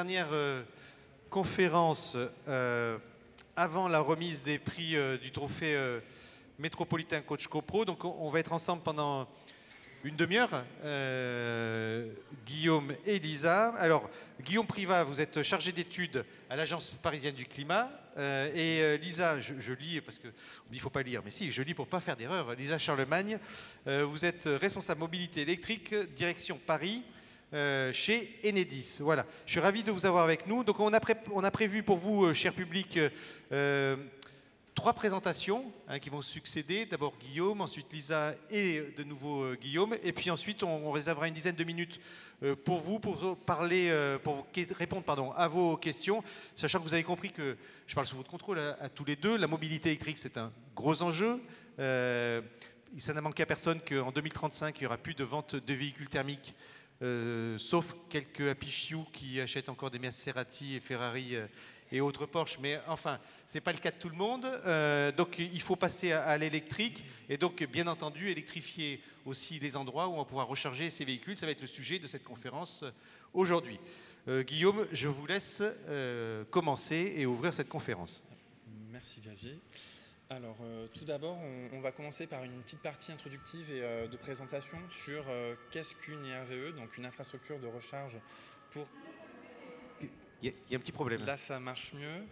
dernière conférence avant la remise des prix du trophée métropolitain Coach CoPro. Donc on va être ensemble pendant une demi-heure, Guillaume et Lisa. Alors, Guillaume Privat, vous êtes chargé d'études à l'Agence parisienne du climat. Lisa, je lis parce qu'il ne faut pas lire, mais si, je lis pour ne pas faire d'erreur. Lisa Charlemagne, vous êtes responsable mobilité électrique, direction Paris, chez Enedis. Voilà, je suis ravi de vous avoir avec nous. Donc, on a prévu pour vous, cher public, trois présentations qui vont succéder. D'abord Guillaume, ensuite Lisa et de nouveau Guillaume. Et puis ensuite, on réservera une dizaine de minutes pour vous, pour parler, répondre à vos questions. Sachant que vous avez compris que je parle sous votre contrôle à tous les deux. La mobilité électrique, c'est un gros enjeu. Ça n'a manqué à personne qu'en 2035, il n'y aura plus de vente de véhicules thermiques. Sauf quelques Happy Few qui achètent encore des Maserati et Ferrari et autres Porsche, mais enfin, ce n'est pas le cas de tout le monde. Donc, il faut passer à l'électrique et donc, bien entendu, électrifier aussi les endroits où on va pouvoir recharger ces véhicules. Ça va être le sujet de cette conférence aujourd'hui. Guillaume, je vous laisse commencer et ouvrir cette conférence. Merci Xavier. Alors, tout d'abord, on va commencer par une petite partie introductive et de présentation sur qu'est-ce qu'une IRVE, donc une infrastructure de recharge pour... Il y a un petit problème. Là, ça marche mieux.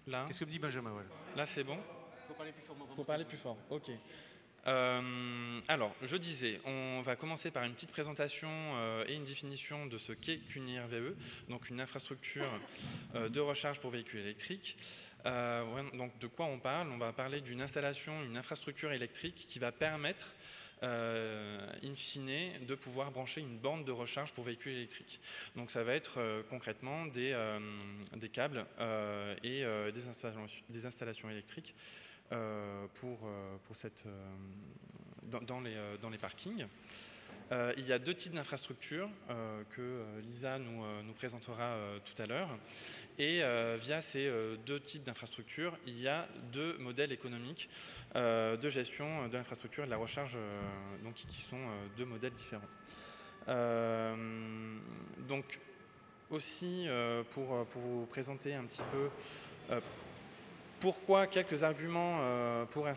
Là. Qu'est-ce que me dit Benjamin? Voilà. Là, c'est bon. Il faut parler plus fort. Il faut parler plus fort, ok. Alors, je disais, on va commencer par une petite présentation et une définition de ce qu'est qu'une IRVE, donc une infrastructure de recharge pour véhicules électriques. Donc, de quoi on parle? On va parler d'une installation, une infrastructure électrique qui va permettre, in fine, de pouvoir brancher une borne de recharge pour véhicules électriques. Donc, ça va être concrètement des câbles et des installations électriques dans les parkings. Il y a deux types d'infrastructures que Lisa nous présentera tout à l'heure. Et via ces deux types d'infrastructures, il y a deux modèles économiques de gestion de l'infrastructure et de la recharge, donc, qui sont deux modèles différents. Donc, aussi, pour vous présenter un petit peu quelques arguments pourquoi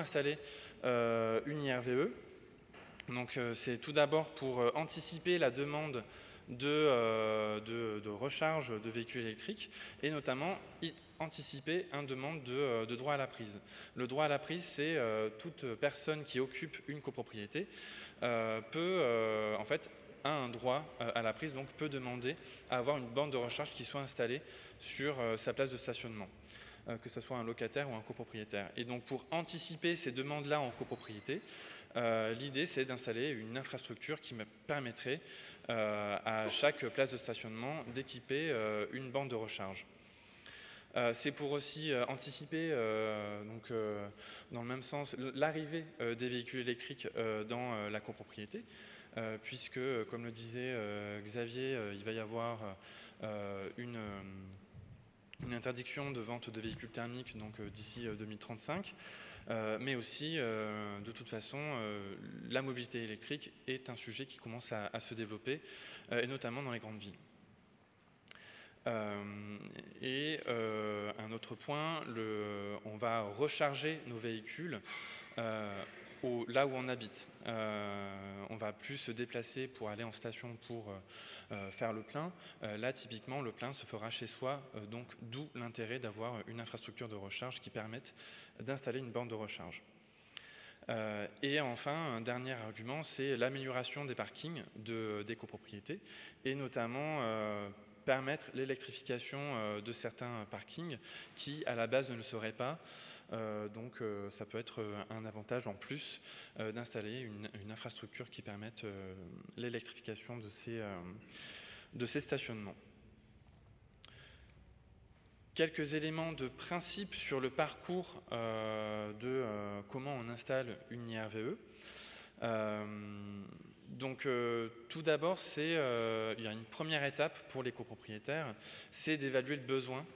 installer une IRVE. Donc, c'est tout d'abord pour anticiper la demande de recharge de véhicules électriques et notamment anticiper une demande de droit à la prise. Le droit à la prise, c'est toute personne qui occupe une copropriété a un droit à la prise, donc peut demander à avoir une borne de recharge qui soit installée sur sa place de stationnement, que ce soit un locataire ou un copropriétaire. Et donc, pour anticiper ces demandes-là en copropriété, l'idée, c'est d'installer une infrastructure qui me permettrait à chaque place de stationnement d'équiper une borne de recharge. C'est pour aussi anticiper, dans le même sens, l'arrivée des véhicules électriques dans la copropriété, puisque, comme le disait Xavier, il va y avoir une interdiction de vente de véhicules thermiques d'ici 2035. Mais aussi, de toute façon, la mobilité électrique est un sujet qui commence à se développer, et notamment dans les grandes villes. Un autre point, on va recharger nos véhicules là où on habite. On va plus se déplacer pour aller en station pour faire le plein. Là, typiquement, le plein se fera chez soi, donc d'où l'intérêt d'avoir une infrastructure de recharge qui permette d'installer une borne de recharge. Et enfin, un dernier argument, c'est l'amélioration des parkings des copropriétés et notamment permettre l'électrification de certains parkings qui, à la base, ne le seraient pas. Donc, ça peut être un avantage en plus d'installer une infrastructure qui permette l'électrification de ces stationnements. Quelques éléments de principe sur le parcours de comment on installe une IRVE. Tout d'abord, il y a une première étape pour les copropriétaires, c'est d'évaluer le besoin,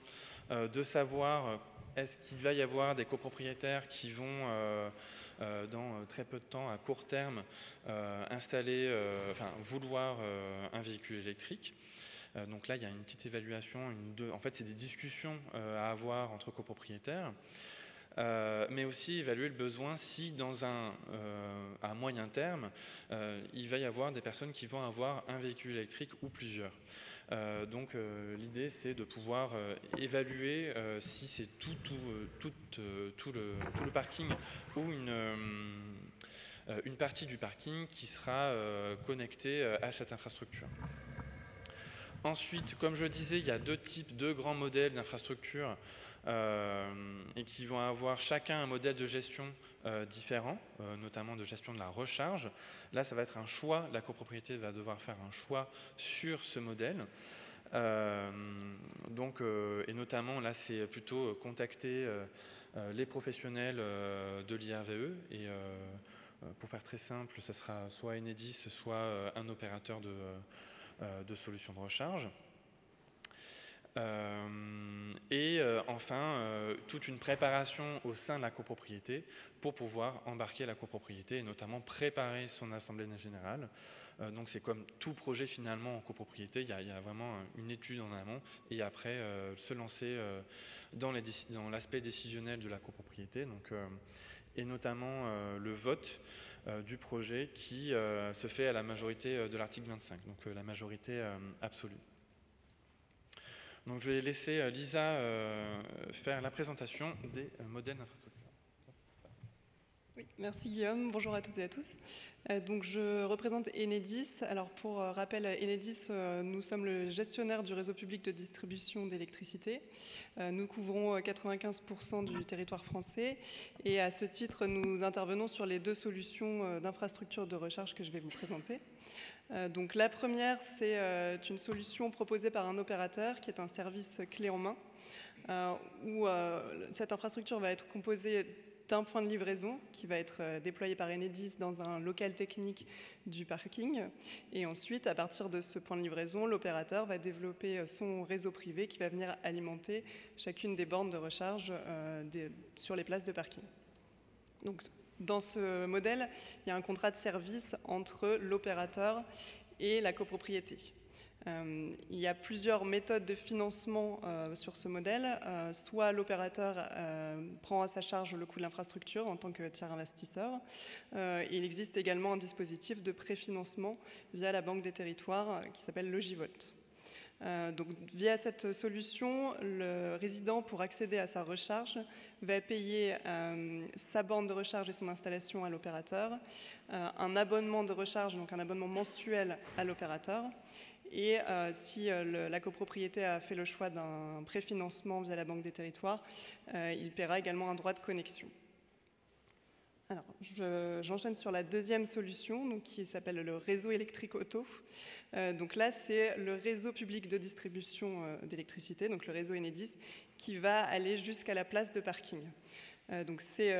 de savoir est-ce qu'il va y avoir des copropriétaires qui vont, dans très peu de temps, à court terme, vouloir un véhicule électrique. Donc là, il y a une petite évaluation, en fait, c'est des discussions à avoir entre copropriétaires. Mais aussi évaluer le besoin si à moyen terme, il va y avoir des personnes qui vont avoir un véhicule électrique ou plusieurs. Donc l'idée c'est de pouvoir évaluer si c'est tout le parking ou une partie du parking qui sera connectée à cette infrastructure. Ensuite, comme je disais, il y a deux grands modèles d'infrastructures et qui vont avoir chacun un modèle de gestion différent, notamment de gestion de la recharge. Là, ça va être un choix, la copropriété va devoir faire un choix sur ce modèle. Et notamment, là, c'est plutôt contacter les professionnels de l'IRVE. Et pour faire très simple, ce sera soit Enedis, soit un opérateur de solutions de recharge. Enfin, toute une préparation au sein de la copropriété pour pouvoir embarquer la copropriété et notamment préparer son assemblée générale. Donc c'est comme tout projet finalement en copropriété, il y a vraiment une étude en amont et après se lancer dans l'aspect décisionnel de la copropriété. Et notamment le vote du projet qui se fait à la majorité de l'article 25, donc la majorité absolue. Donc je vais laisser Lisa faire la présentation des modèles d'infrastructure. Oui, merci Guillaume, bonjour à toutes et à tous. Donc je représente Enedis. Alors pour rappel, Enedis, nous sommes le gestionnaire du réseau public de distribution d'électricité. Nous couvrons 95% du territoire français et à ce titre, nous intervenons sur les deux solutions d'infrastructure de recharge que je vais vous présenter. Donc la première, c'est une solution proposée par un opérateur qui est un service clé en main où cette infrastructure va être composée d'un point de livraison qui va être déployé par Enedis dans un local technique du parking. Et ensuite, à partir de ce point de livraison, l'opérateur va développer son réseau privé qui va venir alimenter chacune des bornes de recharge sur les places de parking. Donc, dans ce modèle, il y a un contrat de service entre l'opérateur et la copropriété. Il y a plusieurs méthodes de financement sur ce modèle. Soit l'opérateur prend à sa charge le coût de l'infrastructure en tant que tiers investisseur. Il existe également un dispositif de préfinancement via la Banque des Territoires qui s'appelle Logivolt. Donc, via cette solution, le résident, pour accéder à sa recharge, va payer sa borne de recharge et son installation à l'opérateur, un abonnement de recharge, donc un abonnement mensuel à l'opérateur, et si la copropriété a fait le choix d'un préfinancement via la Banque des Territoires, il paiera également un droit de connexion. Alors, j'enchaîne sur la deuxième solution, donc, qui s'appelle le réseau électrique auto. Donc là, c'est le réseau public de distribution d'électricité, donc le réseau Enedis, qui va aller jusqu'à la place de parking. Donc c'est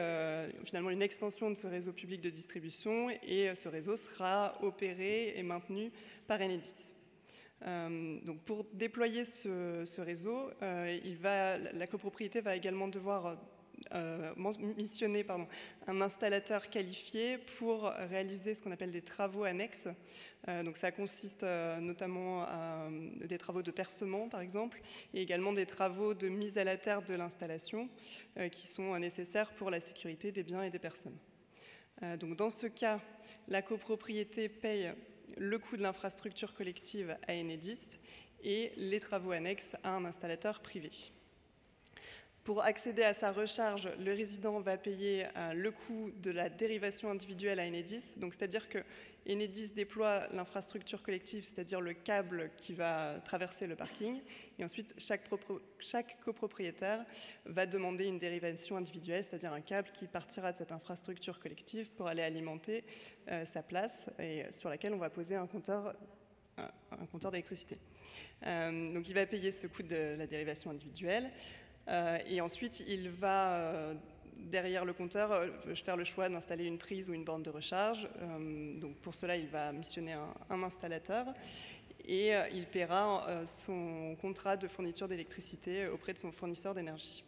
finalement une extension de ce réseau public de distribution et ce réseau sera opéré et maintenu par Enedis. Donc pour déployer ce réseau, la copropriété va également devoir missionner un installateur qualifié pour réaliser ce qu'on appelle des travaux annexes. Donc ça consiste notamment à des travaux de percement par exemple et également des travaux de mise à la terre de l'installation qui sont nécessaires pour la sécurité des biens et des personnes. Donc dans ce cas, la copropriété paye le coût de l'infrastructure collective à Enedis et les travaux annexes à un installateur privé. Pour accéder à sa recharge, le résident va payer le coût de la dérivation individuelle à Enedis. Donc, c'est-à-dire que Enedis déploie l'infrastructure collective, c'est-à-dire le câble qui va traverser le parking. Et ensuite, chaque copropriétaire va demander une dérivation individuelle, c'est-à-dire un câble qui partira de cette infrastructure collective pour aller alimenter sa place et sur laquelle on va poser un compteur d'électricité. Donc, il va payer ce coût de la dérivation individuelle. Et ensuite, il va, derrière le compteur, faire le choix d'installer une prise ou une borne de recharge. Donc pour cela, il va missionner un installateur et il paiera son contrat de fourniture d'électricité auprès de son fournisseur d'énergie.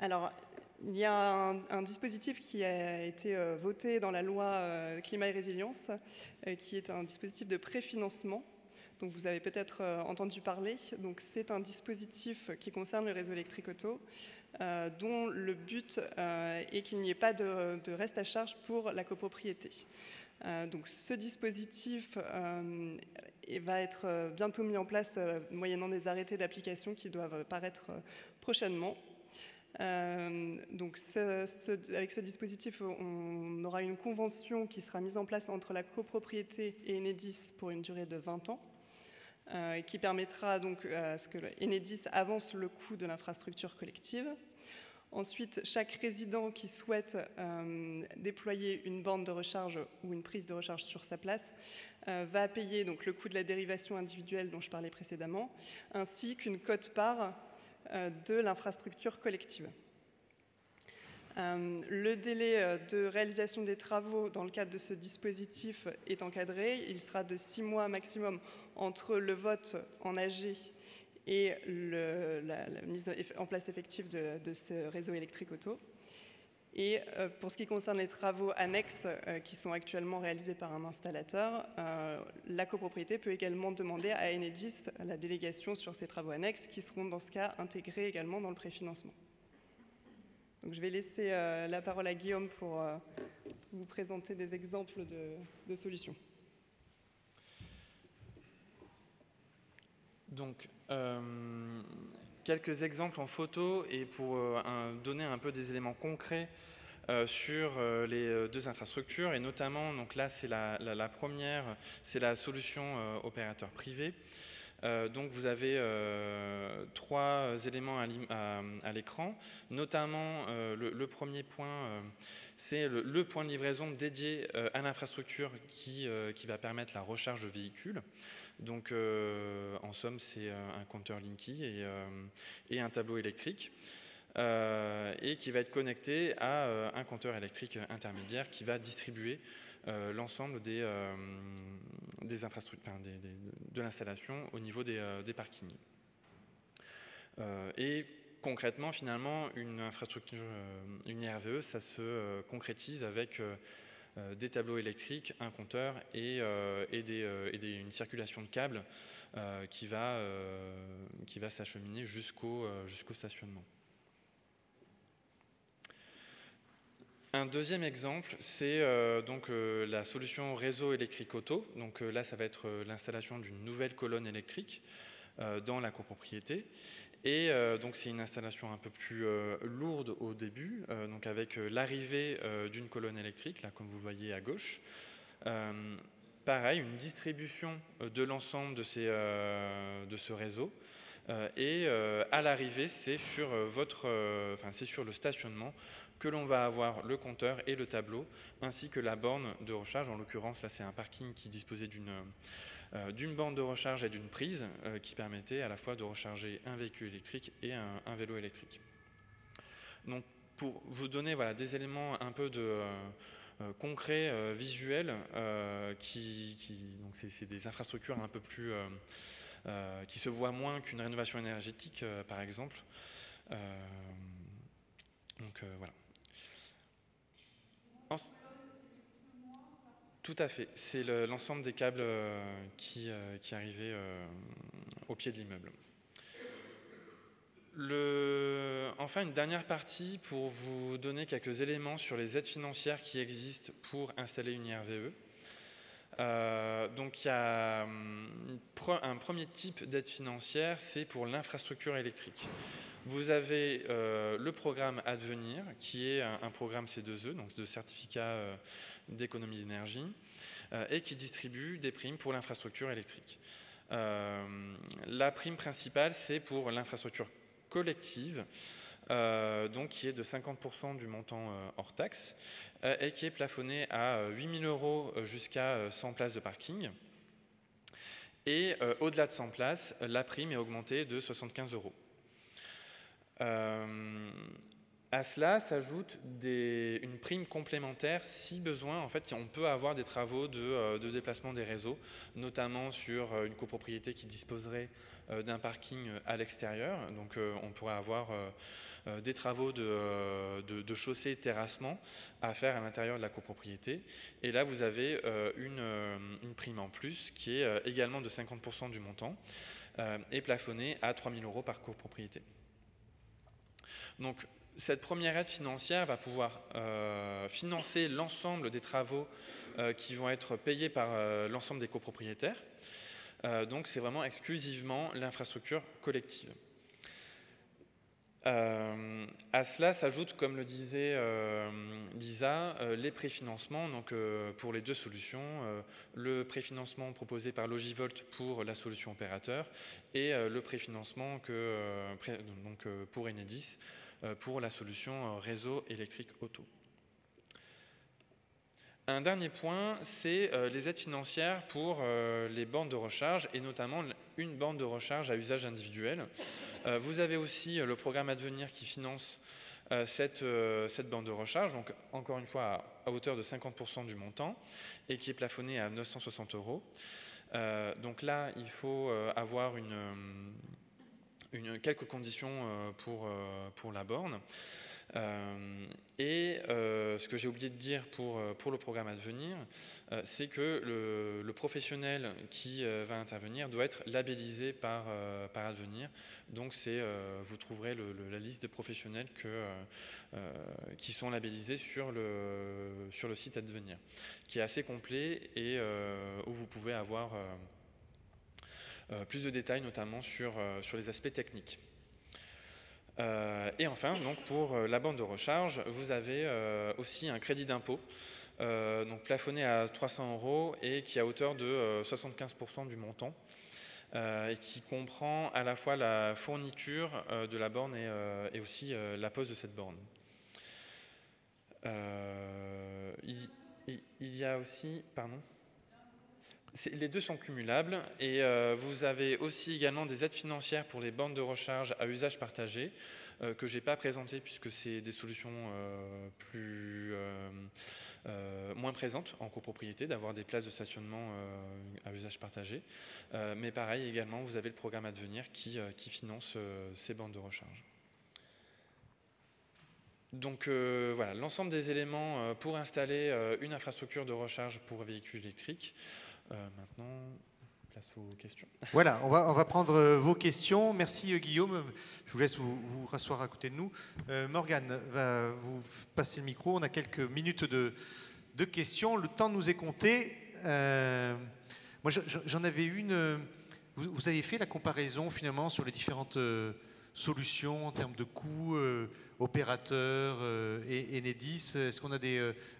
Alors, il y a un dispositif qui a été voté dans la loi Climat et Résilience, qui est un dispositif de préfinancement. Donc vous avez peut-être entendu parler. Donc c'est un dispositif qui concerne le réseau électrique auto, dont le but est qu'il n'y ait pas de reste à charge pour la copropriété. Donc ce dispositif va être bientôt mis en place moyennant des arrêtés d'application qui doivent paraître prochainement. Donc avec ce dispositif, on aura une convention qui sera mise en place entre la copropriété et Enedis pour une durée de 20 ans, qui permettra donc à ce que Enedis avance le coût de l'infrastructure collective. Ensuite, chaque résident qui souhaite déployer une borne de recharge ou une prise de recharge sur sa place va payer donc, le coût de la dérivation individuelle dont je parlais précédemment, ainsi qu'une quote-part de l'infrastructure collective. Le délai de réalisation des travaux dans le cadre de ce dispositif est encadré. Il sera de 6 mois maximum entre le vote en AG et la mise en place effective de ce réseau électrique auto. Et pour ce qui concerne les travaux annexes qui sont actuellement réalisés par un installateur, la copropriété peut également demander à Enedis la délégation sur ces travaux annexes qui seront dans ce cas intégrés également dans le préfinancement. Donc je vais laisser la parole à Guillaume pour vous présenter des exemples de solutions. Donc, quelques exemples en photo et pour donner un peu des éléments concrets sur les deux infrastructures, et notamment, donc là c'est la première, c'est la solution opérateur privé. Donc vous avez 3 éléments à l'écran, notamment le premier point, c'est le point de livraison dédié à l'infrastructure qui va permettre la recharge de véhicules. Donc en somme, c'est un compteur Linky et un tableau électrique. Et qui va être connecté à un compteur électrique intermédiaire qui va distribuer l'ensemble des infrastructures, de l'installation au niveau des parkings. Et concrètement, finalement, une infrastructure, une IRVE, ça se concrétise avec des tableaux électriques, un compteur et une circulation de câbles qui va s'acheminer jusqu'au stationnement. Un deuxième exemple, c'est la solution réseau électrique auto. Donc là, ça va être l'installation d'une nouvelle colonne électrique dans la copropriété. Et donc c'est une installation un peu plus lourde au début, donc avec l'arrivée d'une colonne électrique, là comme vous le voyez à gauche. Pareil, une distribution de l'ensemble de ce réseau. Et à l'arrivée, c'est sur le stationnement que l'on va avoir le compteur et le tableau, ainsi que la borne de recharge. En l'occurrence, là, c'est un parking qui disposait d'une borne de recharge et d'une prise qui permettait à la fois de recharger un véhicule électrique et un vélo électrique. Donc, pour vous donner des éléments un peu concrets, visuels, donc c'est des infrastructures un peu plus qui se voient moins qu'une rénovation énergétique, par exemple. Donc voilà. Tout à fait. C'est l'ensemble des câbles qui arrivaient au pied de l'immeuble. Enfin, une dernière partie pour vous donner quelques éléments sur les aides financières qui existent pour installer une IRVE. Donc il y a un premier type d'aide financière, c'est pour l'infrastructure électrique. Vous avez le programme Advenir, qui est un programme C2E, donc de certificat d'économie d'énergie, et qui distribue des primes pour l'infrastructure électrique. La prime principale, c'est pour l'infrastructure collective, donc qui est de 50% du montant hors taxe, et qui est plafonnée à 8 000 € jusqu'à 100 places de parking. Et au-delà de 100 places, la prime est augmentée de 75 €. À cela s'ajoute une prime complémentaire si besoin. En fait, on peut avoir des travaux de déplacement des réseaux, notamment sur une copropriété qui disposerait d'un parking à l'extérieur. Donc on pourrait avoir des travaux de chaussée, terrassement à faire à l'intérieur de la copropriété. Et là, vous avez une prime en plus qui est également de 50% du montant et plafonnée à 3 000 € par copropriété. Donc, cette première aide financière va pouvoir financer l'ensemble des travaux qui vont être payés par l'ensemble des copropriétaires. Donc c'est vraiment exclusivement l'infrastructure collective. À cela s'ajoute, comme le disait Lisa, les préfinancements. Donc, pour les deux solutions, le préfinancement proposé par Logivolt pour la solution opérateur et le préfinancement pour Enedis pour la solution réseau électrique auto. Un dernier point, c'est les aides financières pour les bornes de recharge et notamment une borne de recharge à usage individuel. Vous avez aussi le programme Advenir qui finance cette borne de recharge, donc encore une fois à hauteur de 50% du montant et qui est plafonné à 960 €. Donc là, il faut avoir quelques conditions pour la borne. Ce que j'ai oublié de dire pour le programme Advenir, c'est que le professionnel qui va intervenir doit être labellisé par Advenir. Donc vous trouverez la liste des professionnels qui sont labellisés sur le site Advenir, qui est assez complet et où vous pouvez avoir plus de détails, notamment sur les aspects techniques. Et enfin, donc pour la borne de recharge, vous avez aussi un crédit d'impôt, donc plafonné à 300 € et qui est à hauteur de 75% du montant, et qui comprend à la fois la fourniture de la borne et aussi la pose de cette borne. Il y a aussi, pardon. Les deux sont cumulables et vous avez aussi également des aides financières pour les bornes de recharge à usage partagé que je n'ai pas présentées puisque c'est des solutions moins présentes en copropriété, d'avoir des places de stationnement à usage partagé. Mais pareil également, vous avez le programme Advenir qui finance ces bornes de recharge. Donc voilà, l'ensemble des éléments pour installer une infrastructure de recharge pour véhicules électriques. Maintenant, place aux questions. Voilà, on va prendre vos questions. Merci Guillaume. Je vous laisse vous rasseoir à côté de nous. Morgane va vous passer le micro. On a quelques minutes de questions. Le temps nous est compté. Moi, j'en avais une. Vous avez fait la comparaison finalement sur les différentes solutions en termes de coûts, opérateurs et Enedis. Est-ce qu'on a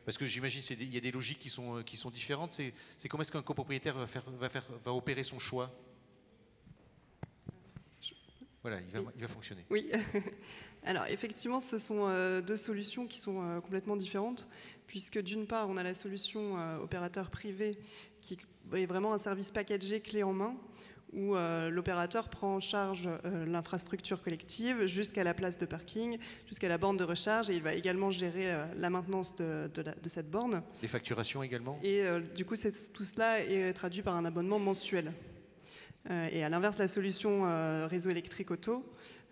parce que j'imagine qu'il y a des logiques qui sont différentes. C'est comment est-ce qu'un copropriétaire va opérer son choix? Voilà, il va fonctionner. Oui. Alors effectivement, ce sont deux solutions qui sont complètement différentes, puisque d'une part, on a la solution opérateur privé qui est vraiment un service packagé clé en main, où l'opérateur prend en charge l'infrastructure collective jusqu'à la place de parking, jusqu'à la borne de recharge, et il va également gérer la maintenance de cette borne. Les facturations également. Et du coup, tout cela est traduit par un abonnement mensuel. Et à l'inverse, la solution réseau électrique auto,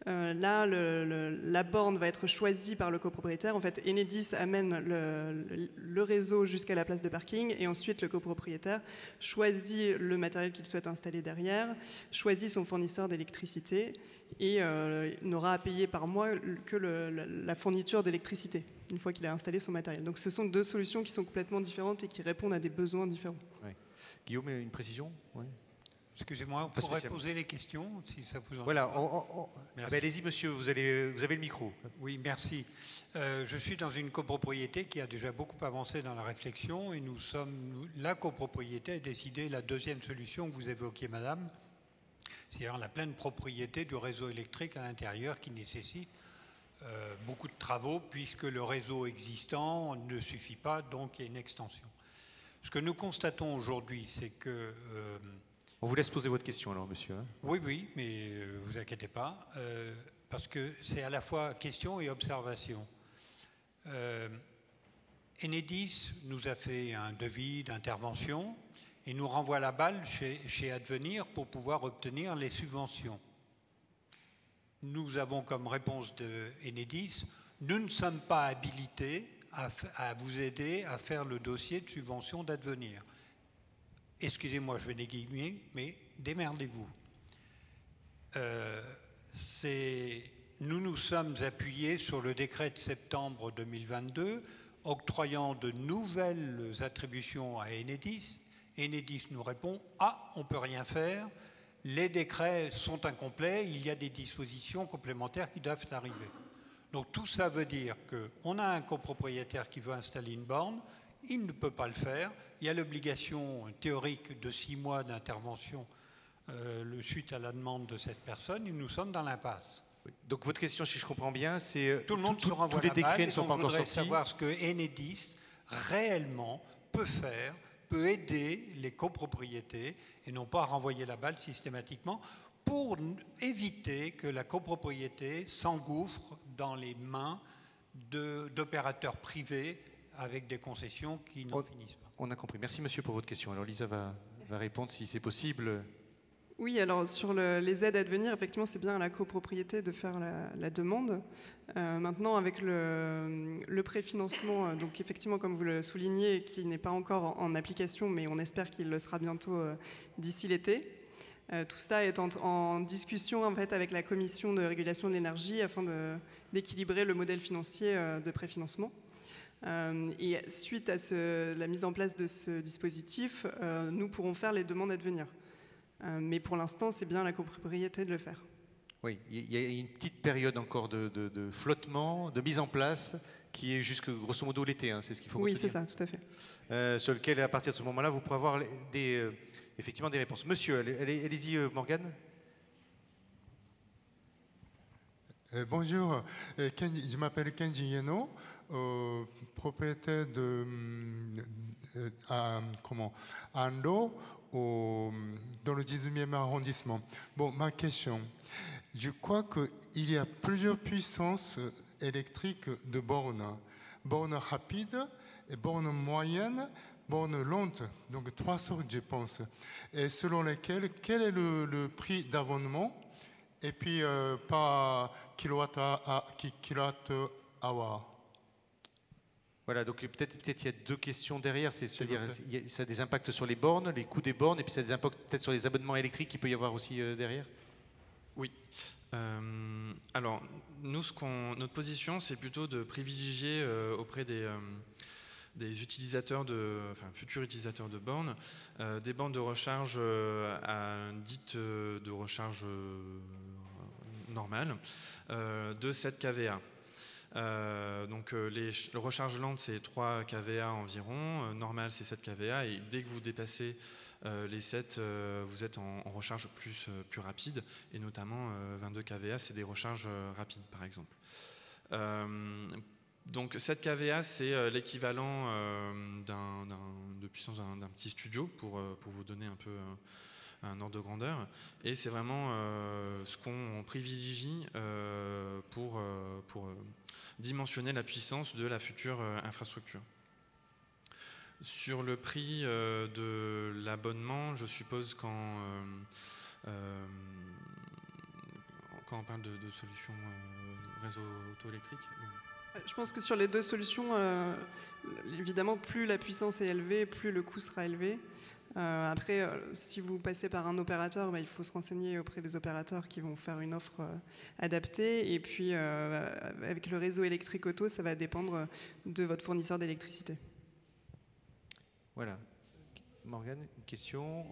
là, la borne va être choisie par le copropriétaire. En fait, Enedis amène le réseau jusqu'à la place de parking et ensuite le copropriétaire choisit le matériel qu'il souhaite installer derrière, choisit son fournisseur d'électricité et n'aura à payer par mois que la fourniture d'électricité une fois qu'il a installé son matériel. Donc ce sont deux solutions qui sont complètement différentes et qui répondent à des besoins différents. Oui. Guillaume, une précision? Oui. Excusez-moi, on pourrait poser les questions, si ça vous en Voilà, allez-y monsieur, vous avez le micro. Oui, merci. Je suis dans une copropriété qui a déjà beaucoup avancé dans la réflexion et la copropriété a décidé la deuxième solution que vous évoquiez, madame, c'est-à-dire la pleine propriété du réseau électrique à l'intérieur qui nécessite beaucoup de travaux puisque le réseau existant ne suffit pas, donc il y a une extension. Ce que nous constatons aujourd'hui, c'est que... On vous laisse poser votre question alors, monsieur. Oui, mais vous inquiétez pas. parce que c'est à la fois question et observation. Enedis nous a fait un devis d'intervention et nous renvoie la balle chez Advenir pour pouvoir obtenir les subventions. Nous avons comme réponse de Enedis, nous ne sommes pas habilités à vous aider à faire le dossier de subvention d'Advenir. Excusez-moi, je vais les guillemets, mais démerdez-vous. Nous nous sommes appuyés sur le décret de septembre 2022 octroyant de nouvelles attributions à Enedis. Enedis nous répond « Ah, on ne peut rien faire, les décrets sont incomplets, il y a des dispositions complémentaires qui doivent arriver. » Donc tout ça veut dire qu'on a un copropriétaire qui veut installer une borne, il ne peut pas le faire, il y a l'obligation théorique de 6 mois d'intervention suite à la demande de cette personne, et nous sommes dans l'impasse. Donc votre question, si je comprends bien, c'est tout le monde se renvoie tous les décrets ne sont pas encore sortis. Savoir ce que Enedis réellement peut faire, peut aider les copropriétés et non pas renvoyer la balle systématiquement pour éviter que la copropriété s'engouffre dans les mains d'opérateurs privés avec des concessions qui n'en finissent pas. On a compris. Merci monsieur pour votre question. Alors Lisa va répondre si c'est possible. Oui, alors sur les aides à devenir, effectivement, c'est bien à la copropriété de faire la demande. Maintenant, avec le préfinancement, donc effectivement, comme vous le soulignez, qui n'est pas encore en application, mais on espère qu'il le sera bientôt d'ici l'été. Tout ça est en discussion en fait, avec la Commission de régulation de l'énergie afin d'équilibrer le modèle financier de préfinancement. Et suite à la mise en place de ce dispositif, nous pourrons faire les demandes à devenir. Mais pour l'instant, c'est bien la copropriété de le faire. Oui, il y a une petite période encore de flottement, de mise en place, qui est jusque grosso modo l'été, hein, c'est ce qu'il faut retenir. Oui, c'est ça, tout à fait. Sur lequel, à partir de ce moment-là, vous pourrez avoir effectivement des réponses. Monsieur, allez-y, Morgane. Bonjour, je m'appelle Kenji Yeno, propriétaire à Anlo, dans le 19e arrondissement. Bon, ma question, je crois qu'il y a plusieurs puissances électriques de bornes. Bornes rapides, et bornes moyennes, bornes lentes, donc 3 sortes, je pense. Et selon lesquelles, quel est le prix d'abonnement? Et puis, par kilowatt-hour. Voilà, donc peut-être il y a 2 questions derrière, c'est-à-dire ça a des impacts sur les bornes, les coûts des bornes, et puis ça a des impacts peut-être sur les abonnements électriques qu'il peut y avoir aussi derrière. Oui. Alors, nous, notre position, c'est plutôt de privilégier auprès des utilisateurs futurs utilisateurs de bornes, des bornes de recharge dites de recharge normale de 7 kVA. Donc le recharge lente c'est 3 kVA environ, normal c'est 7 kVA et dès que vous dépassez les 7, vous êtes en recharge plus rapide et notamment 22 kVA c'est des recharges rapides par exemple. Donc 7 kVA c'est l'équivalent de puissance d'un petit studio pour vous donner un peu un ordre de grandeur et c'est vraiment ce qu'on privilégie pour dimensionner la puissance de la future infrastructure. Sur le prix de l'abonnement, je suppose quand on parle de solutions réseau auto-électrique. Je pense que sur les 2 solutions, évidemment, plus la puissance est élevée, plus le coût sera élevé. Après, si vous passez par un opérateur, il faut se renseigner auprès des opérateurs qui vont faire une offre adaptée. Et puis, avec le réseau électrique auto, ça va dépendre de votre fournisseur d'électricité. Voilà. Morgane, une question.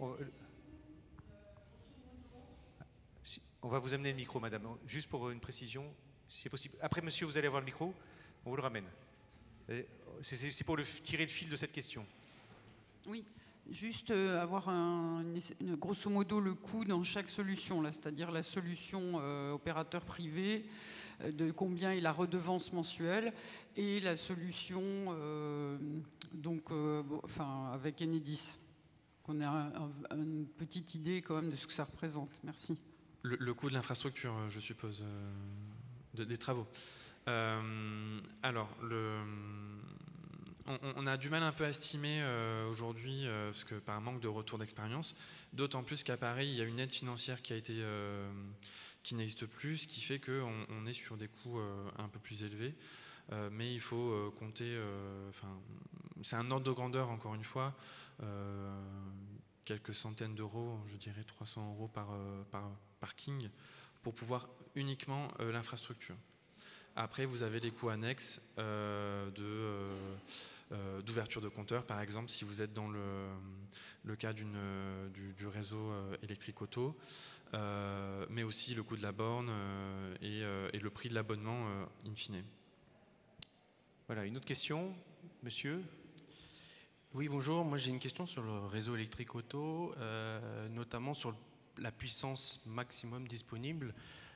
On va vous amener le micro, madame, juste pour une précision, si c'est possible. Après, monsieur, vous allez avoir le micro, on vous le ramène. C'est pour tirer le fil de cette question. Oui. Juste avoir grosso modo le coût dans chaque solution, c'est-à-dire la solution opérateur privé, de combien est la redevance mensuelle, et la solution avec Enedis. Qu'on a une petite idée quand même de ce que ça représente. Merci. Le coût de l'infrastructure, je suppose. des travaux. Alors, on a du mal un peu à estimer aujourd'hui, parce que par manque de retour d'expérience, d'autant plus qu'à Paris, il y a une aide financière qui n'existe plus, ce qui fait qu'on est sur des coûts un peu plus élevés. Mais il faut compter, c'est un ordre de grandeur, encore une fois, quelques centaines d'euros, je dirais 300 € par parking, pour pouvoir uniquement l'infrastructure. Après, vous avez les coûts annexes d'ouverture de compteurs, par exemple, si vous êtes dans le cas du réseau électrique auto, mais aussi le coût de la borne et le prix de l'abonnement in fine. Voilà, une autre question, monsieur? Oui, bonjour. Moi, j'ai une question sur le réseau électrique auto, notamment sur la puissance maximum disponible.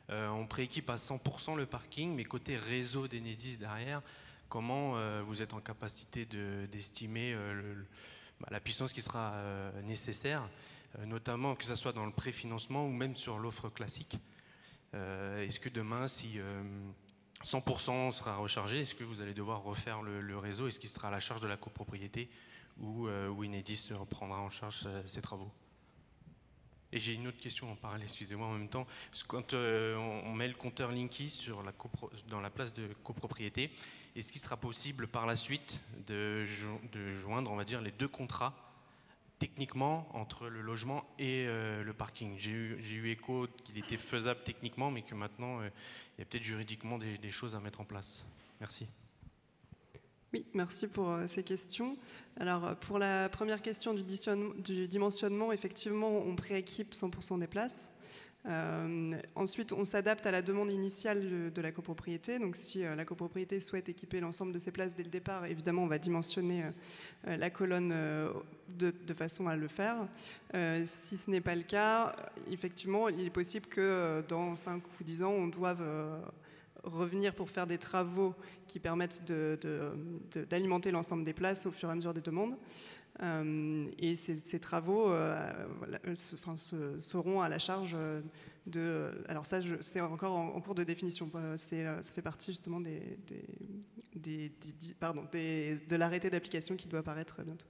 On prééquipe à 100% le parking, mais côté réseau d'Enedis derrière, comment vous êtes en capacité d'estimer la puissance qui sera nécessaire, notamment que ce soit dans le préfinancement ou même sur l'offre classique? Est-ce que demain, si 100% sera rechargé, est-ce que vous allez devoir refaire le réseau? Est-ce qu'il sera à la charge de la copropriété ou Enedis prendra en charge ces travaux? Et j'ai une autre question en parallèle, excusez-moi, en même temps. Parce que quand on met le compteur Linky dans la place de copropriété, est-ce qu'il sera possible par la suite de joindre, on va dire, les deux contrats techniquement entre le logement et le parking? J'ai eu écho qu'il était faisable techniquement, mais que maintenant, il y a peut-être juridiquement des choses à mettre en place. Merci. Oui, merci pour ces questions. Alors, pour la première question du dimensionnement, effectivement, on prééquipe 100% des places. Ensuite, on s'adapte à la demande initiale de la copropriété. Donc, si la copropriété souhaite équiper l'ensemble de ses places dès le départ, évidemment, on va dimensionner la colonne de façon à le faire. Si ce n'est pas le cas, effectivement, il est possible que dans 5 ou 10 ans, on doive revenir pour faire des travaux qui permettent d'alimenter l'ensemble des places au fur et à mesure des demandes. Et ces travaux seront à la charge de... Alors ça, c'est encore en cours de définition. Ça fait partie justement de l'arrêté d'application qui doit apparaître bientôt.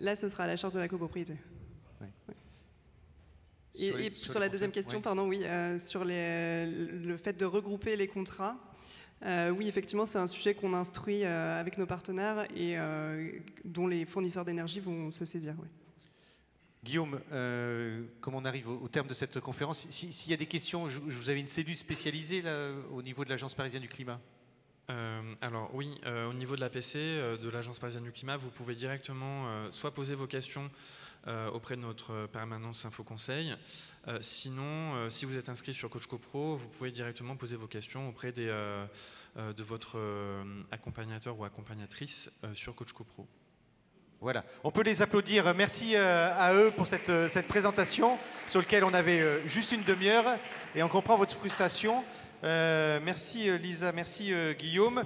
Là, ce sera à la charge de la copropriété. Oui. Oui. Et sur la deuxième question, oui. Pardon, oui, sur le fait de regrouper les contrats, oui, effectivement, c'est un sujet qu'on instruit avec nos partenaires et dont les fournisseurs d'énergie vont se saisir. Oui. Guillaume, comme on arrive au terme de cette conférence, s'il y a des questions, vous avez une cellule spécialisée là, au niveau de l'Agence parisienne du climat? Alors oui, au niveau de l'APC, de l'Agence parisienne du climat, vous pouvez directement soit poser vos questions auprès de notre permanence Info Conseil. Sinon, si vous êtes inscrit sur Coach CoPro, vous pouvez directement poser vos questions auprès de votre accompagnateur ou accompagnatrice sur Coach CoPro. Voilà, on peut les applaudir. Merci à eux pour cette présentation sur laquelle on avait juste une demi-heure et on comprend votre frustration. Merci Lisa, merci Guillaume.